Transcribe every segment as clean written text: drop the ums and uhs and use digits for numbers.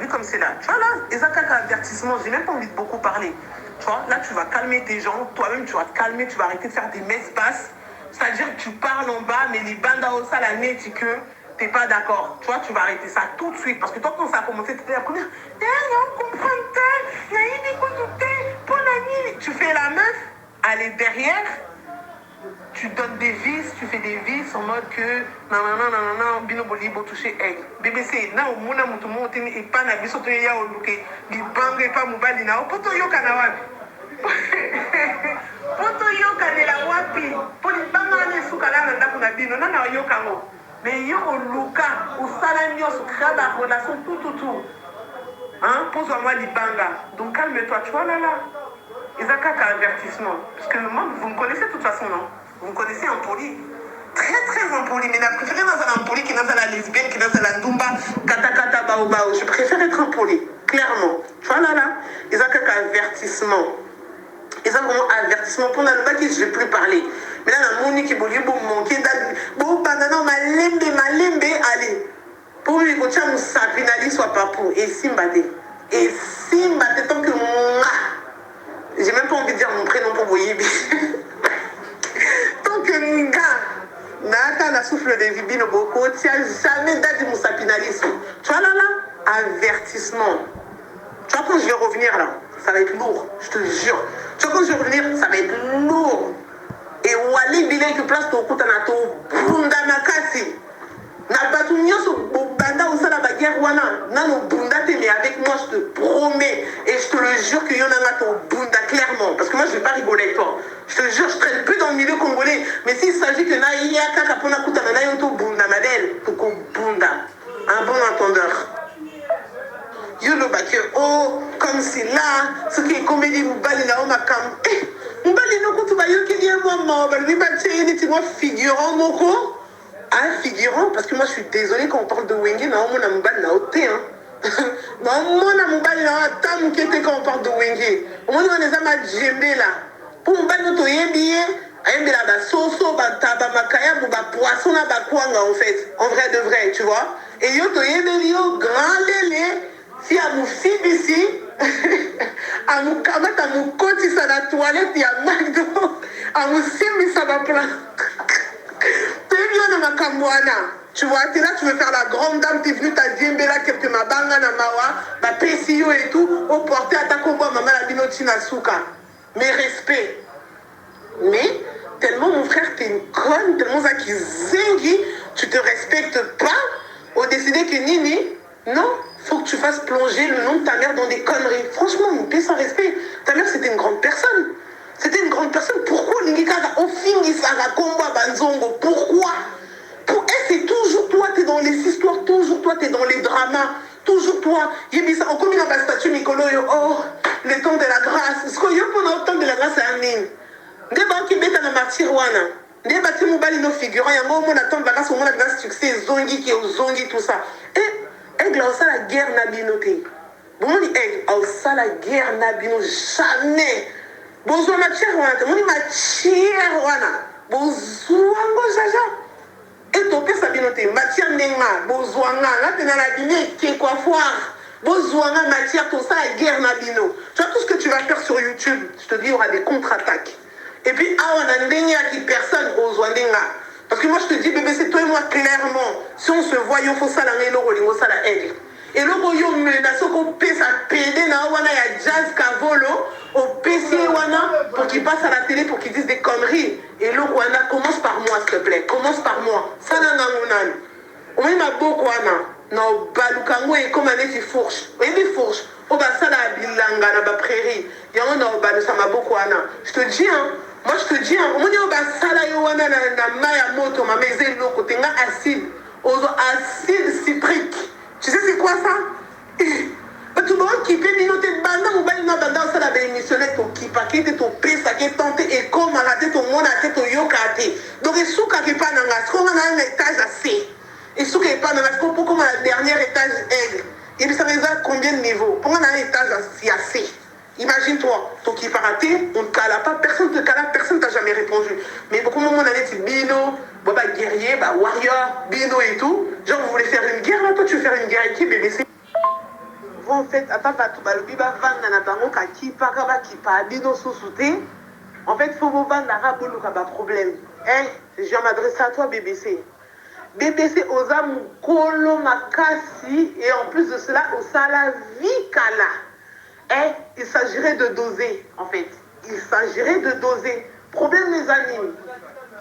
vu comme c'est là. Tu vois là, Ezaka avertissement, j'ai même pas envie de beaucoup parler. Tu vois, là tu vas calmer tes gens, toi-même tu vas te calmer, tu vas arrêter de faire des messes basses. C'est-à-dire que tu parles en bas, mais les bandes au ça la net, tu que t'es pas d'accord. Tu vois, tu vas arrêter ça tout de suite. Parce que toi, quand ça a commencé, tu étais la première. Tu fais la meuf, elle est derrière. Tu donnes des vis, tu fais des vis en mode que non, bino bolibo touché elle. BBC, na umuna mutu monte et pas na biso to ya oluke, di bangue pas mobali na poto yoka na wapi. Poto yoka de la wapi. Poli banga ne suka la na kuna bino na yoka ngo. Mais yo oluka, usala nyoso créer la relation tout. Hein, pose-moi di banga. Donc calme-toi, tu vois là. Ezaka avertissement. Parce que moi, vous me connaissez de toute façon, non? Vous me connaissez en poli. Très impoli. Mais je préfère dans un poli qui est dans la lesbienne, qui est dans la ndumba, kata bao. Je préfère être impoli. Clairement. Tu vois là. Ezaka avertissement. Ezaka vraiment avertissement. Pour la nouvelle qui je ne vais plus parler. Mais là, la moni qui bouge, manquer bon, banana, malembe, allez. Pour lui, quand tu as un sapinali, soit pas pour. Et simbate, tant que j'ai même pas envie de dire mon prénom pour vous. Tant que nga, Nata la souffle de Vibino Boko, tu n'as jamais date de mon sapinalisme. Tu vois là, avertissement. Tu vois quand je vais revenir là, ça va être lourd, je te jure. Tu vois quand je vais revenir, ça va être lourd. Et Wali Bilay que place ton coup tanato, Bunda Nakasi. Na batu nyoso banda usala ba guerre wana nano bunda te mais avec moi je te promets et je te le jure que y'en a ton bunda clairement parce que moi je vais pas rigoler avec toi. Je te jure je traîne plus dans le milieu congolais mais s'il s'agit que na yaka kapona kuta na yoto bunda madel toko bunda un bon entendeur. Yo lo ba que oh comme c'est là ce qui est comédie mbali na oma kam mbali no kutu ba yo ki die moi mo ba ni ba tse ni ti mo figurant moko. Un figurant, parce que moi je suis désolée quand on parle de Wenge, non, mon amouban n'a ôté, hein. Non, mon amouban n'a pas m'inquiété quand on parle de Wenge. Au moins, on est à ma djembé là. Pour m'ban notre yébié, aïe, mais là, bah, soso, bah, taba, makaya, bah, poisson, là, bah, kwanga, en fait. En vrai de vrai, tu vois. Et yo, to yébié, yo, grand lélé, si à mon fils ici, à mon kamat, à mon côté, ça la toilette, il y a McDo, à mon sim, ça va plein. Tu vois, t'es là, tu veux faire la grande dame, t'es venu ta djembe là, quelques mabanga na mawa, bah PCO et tout, au porté à ta combo, maman la binotina souka. Mais respect. Mais, tellement mon frère, t'es une conne, tellement ça qui zengi, tu te respectes pas, au décider que Nini, non, faut que tu fasses plonger le nom de ta mère dans des conneries. Franchement, une paix sans respect. Ta mère, c'était une grande personne. C'était une grande personne. Pourquoi pourquoi? Pour elle, c'est toujours toi, t'es dans les histoires, toujours toi, t'es dans les dramas, toujours toi. On combine dans la statue Nicolo, oh, le temps de la grâce. Ce qu'on y a pendant le temps de la grâce, c'est un mine. Des banques qui mettent dans la martyr, des bâtiments mobile nos figurants, il y a un moment, on attend de la grâce, au moment de la grâce, succès, zongi, qui est zongi, tout ça. Et elle a aussi la guerre nabinoté. Bon, on dit, elle a aussi la guerre nabino, jamais. Bonjour matière wana, moni matière wana. Bonjour jaja. Et ton père sabinote matière nenga, bonjour nga, tena la bine qui quoi foire. Bonjour nga matière tout ça la guerre nabino. Tu vois tout ce que tu vas faire sur YouTube, je te dis il y aura des contre-attaques. Et puis ah on a ndenya qui personne bonjour ndenga. Parce que moi je te dis bébé c'est toi et moi clairement. Si on se voit il faut ça la ngelo rolingo ça la aigle. Et le royaume menace qu'on pèse à péder na wana ya jazz kavolo au PC wana pour qu'il passe à la télé pour qu'il dise des conneries. Et le wana commence par moi s'il te plaît, commence par moi. Ça n'a pas on m'a beaucoup wana. Non balukango et comme un eti fourche. Et des fourches. Au bas ça la bilanga na ba prairie. Ya on a balu ça m'a beaucoup wana. Je te dis hein. Moi je te dis hein. On dit au bas ça la yo wana na maya moto ma maison lo côté nga acide. Acide citrique. Tu sais c'est quoi ça? Tout le monde qui fait minoter banda ou banda banda ça la bénéficionnette ton qui paquet ton pesa qui tente et comme à la tête ton monde à tête ton yokate. Donc il souka qui pas dans la ce qu'on a un étage assez. Et souka qui pas dans la ce qu'on peut comme à la dernière étage aigle. Et puis ça veut dire combien de niveaux? Pour un étage assez. Imagine-toi, ton qui pas raté, on ne cala pas, personne te cala, personne t'a jamais répondu. Mais beaucoup de monde a dit Bino, bah guerrier, bah warrior, Bino et tout. Genre vous voulez faire une guerre là, toi tu veux faire une guerre avec qui BBC? souvent en fait ata bato balobi bavanda na bango kakipaka bakipa bino susu te. En fait faut bovandaka boluka baproblème. Je m'adresse à toi BBC. BBC oza mukolo makasi et en plus de cela osala vikala. Il s'agirait de doser en fait. Il s'agirait de doser. Problème les animes.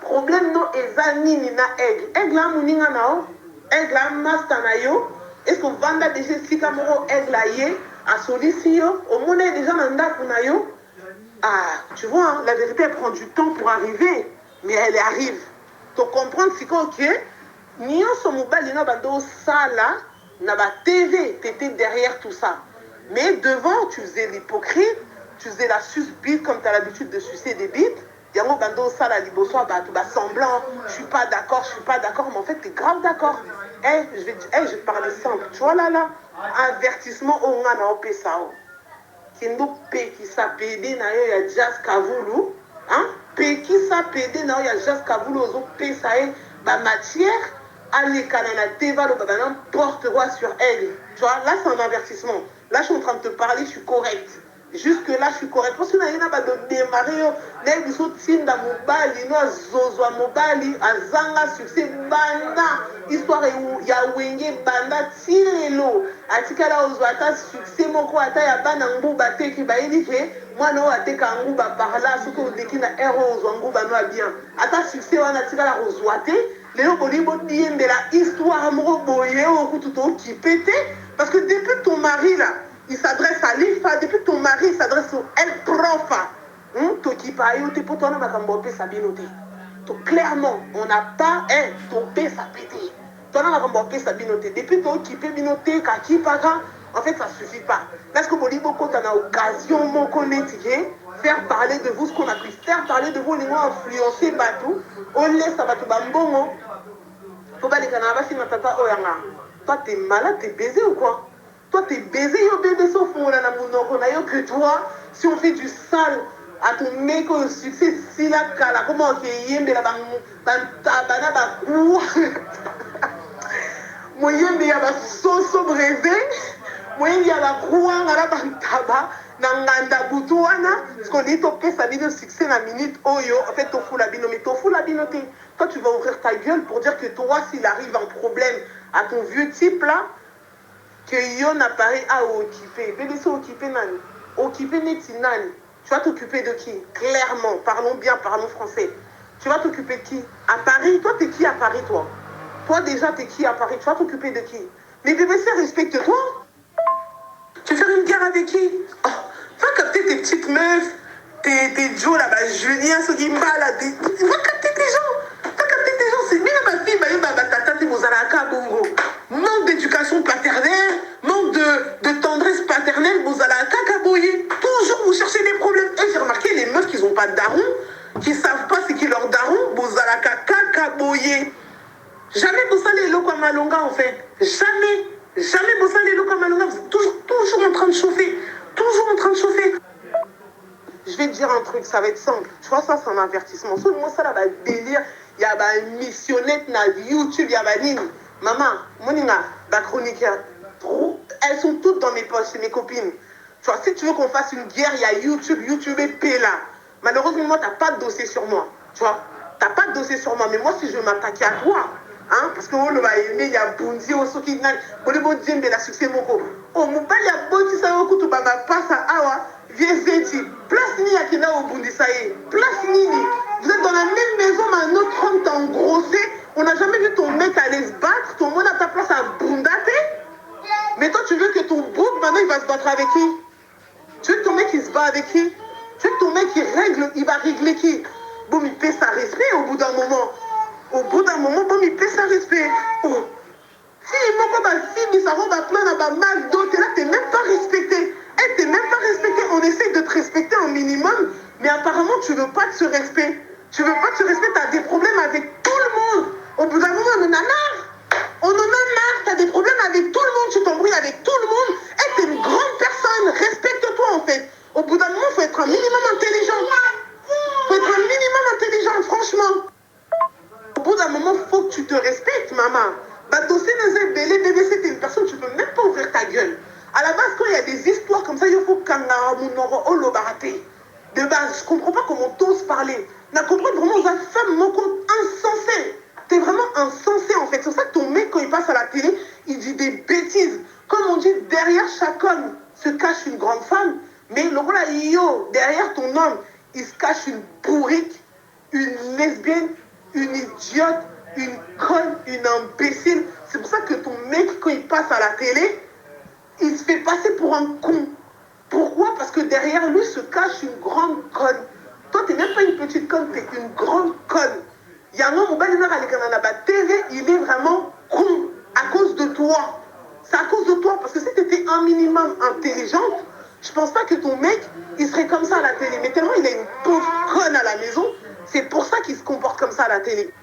Problème no ezanini na aigle. Aigle a muninga nao. Aigle a master na yo. Est-ce que vanda déjà sika moro aigle a ye a solisi yo. Au monde déjà nanda kuna yo. Ah, tu vois, hein, la vérité elle prend du temps pour arriver, mais elle arrive. Tu comprends c'est quoi ok? Nyonso mobali na bando sala na ba TV, t'étais derrière tout ça. Mais devant, tu faisais l'hypocrite, tu faisais la suce-bite comme tu as l'habitude de sucer des bites. Yango bando sala liboso ba tu ba semblant, je suis pas d'accord, mais en fait tu es grave d'accord. Je vais te parler simple. Tu vois là avertissement au ngana au pesao. Kendo pekisa pede na yo ya Jazz Kavulu, hein? Pekisa pede na yo ya Jazz Kavulu ozo pesa e ba matière alekana na teva lo ba n'importe quoi sur elle. Tu vois là c'est un avertissement. Là je suis en train de te parler, je suis correct. Jusque là je suis correct. Parce que na yena ba de démarrer yo na biso tinda mobali no zozwa mobali azanga succès banda histoire ya wenge banda tirelo atikala ozwa ata succès moko ata ya bana nguba te ki ba yini ke mwana o ateka nguba par là ce que odeki na héros ozwa nguba no bien ata succès wana tikala ozwa te lelo bolibo diembela histoire moko boye okutu to kipete parce que depuis ton mari là il s'adresse à l'IFA, depuis que ton mari s'adresse au El Profa. Clairement, on n'a pas topé sa pété. Depuis que tu peux binoter, en fait, ça ne suffit pas. Parce que beaucoup tu as occasion faire parler de vous ce qu'on a pu faire parler de vous, les mots influencer Batou. On laisse à Batou Bambongo. Faut pas les canards, si tata Oyanga. Toi, t'es malade, t'es baisé ou quoi? Toi, t'es baisé, yo bébé, sauf on a que toi, si on fait du sale à ton mec au succès, si la cala, comment on fait yembe la banana bakou, moi yembe ya ba soso brévé, moi yembe ya ba kouan à la bantaba, nanganda butuana, parce qu'on dit topé sa vie de succès la minute, oh yo, en fait, tofu la bino, mais tofu la binoté. Toi, tu vas ouvrir ta gueule pour dire que toi, s'il arrive un problème à ton vieux type là, que yon appareil à occuper. Bébé, c'est occupé nani. Occupé neti nani. Tu vas t'occuper de qui? Clairement, parlons bien, parlons français. Tu vas t'occuper de qui? À Paris? Toi, t'es qui à Paris, toi? Toi, déjà, t'es qui à Paris? Tu vas t'occuper de qui? Mais bébé, c'est respecte-toi. Tu veux faire une guerre avec qui? Oh, va capter tes petites meufs, tes Joe là-bas, Julien, ce qui m'a là. Va capter tes gens. Va capter tes gens. C'est bien ma fille, bah, tata, t'es aux alaka, bongo. Manque d'éducation paternelle, manque de tendresse paternelle, vous allez à cacaboyer. Toujours vous cherchez des problèmes. Et j'ai remarqué les meufs qui n'ont pas de daron, qui ne savent pas ce qui leur daron, vous allez à cacaboyer. Jamais vous allez l'eau comme Malonga en fait. Jamais. Jamais vous allez l'eau comme Malonga. Vous êtes toujours en train de chauffer. Toujours en train de chauffer. Je vais te dire un truc, ça va être simple. Tu vois, ça c'est un avertissement. Sauf moi, ça là, va délire. Il y a une missionnette na YouTube, il y a une maman, moninga, la chronique, elles sont toutes dans mes poches, c'est mes copines. Tu vois, si tu veux qu'on fasse une guerre, il y a YouTube et P là. Malheureusement, tu n'as pas de dossier sur moi. Tu vois, tu n'as pas de dossier sur moi. Mais moi, si je veux m'attaquer à toi, hein, parce que on va aimer, il y a Bundi, au Soki, on est bon Dieu, mais la succès, moko. Oh, mon père, il y a Bondi, ça, au Koutou, ma passe à Awa, viens Zeti. Place ni à Kina au Bundi, ça y est. Place ni. Vous êtes dans la même maison, mais un autre homme t'a engrossé. On n'a jamais vu ton mec aller se battre, ton monde à ta place à Bundate. Mais toi, tu veux que ton bouc, maintenant, il va se battre avec qui? Tu veux que ton mec, il se bat avec qui? Tu veux que ton mec, il va régler qui? Bon, il paie sa respect au bout d'un moment. Au bout d'un moment, bon, il paie sa respect. Oh. Si il manque pas, si ça va plein à mal d'autres, là, t'es même pas respecté. T'es même pas respecté. On essaie de te respecter un minimum, mais apparemment, tu veux pas de ce respect. Tu veux pas de ce respect, t'as des problèmes avec tout le monde. Au bout d'un moment, on en a marre. On en a marre. T'as des problèmes avec tout le monde. Tu t'embrouilles avec tout le monde. Et t'es une grande personne. Respecte-toi, en fait. Au bout d'un moment, il faut être un minimum intelligent. Il faut être un minimum intelligent, franchement. Au bout d'un moment, il faut que tu te respectes, maman. Bah, dossier dans un bébé, c'était une personne, tu peux même pas ouvrir ta gueule. À la base, il y a des histoires comme ça, il faut de base, je comprends pas comment t'oses parler. Na comprendre vraiment aux femmes, mon compte insensé. T'es vraiment insensé en fait. C'est pour ça que ton mec, quand il passe à la télé, il dit des bêtises. Comme on dit, derrière chaque homme se cache une grande femme. Mais le voilà, yo, derrière ton homme, il se cache une bourrique, une lesbienne, une idiote, une conne, une imbécile. C'est pour ça que ton mec, quand il passe à la télé, il se fait passer pour un con. Pourquoi? Parce que derrière lui se cache une grande conne. Toi, t'es même pas une petite conne, t'es une grande conne. Il y a un homme au bas de TV, il est vraiment con à cause de toi. C'est à cause de toi. Parce que si t'étais un minimum intelligente, je pense pas que ton mec, il serait comme ça à la télé. Mais tellement il a une pauvre conne à la maison, c'est pour ça qu'il se comporte comme ça à la télé.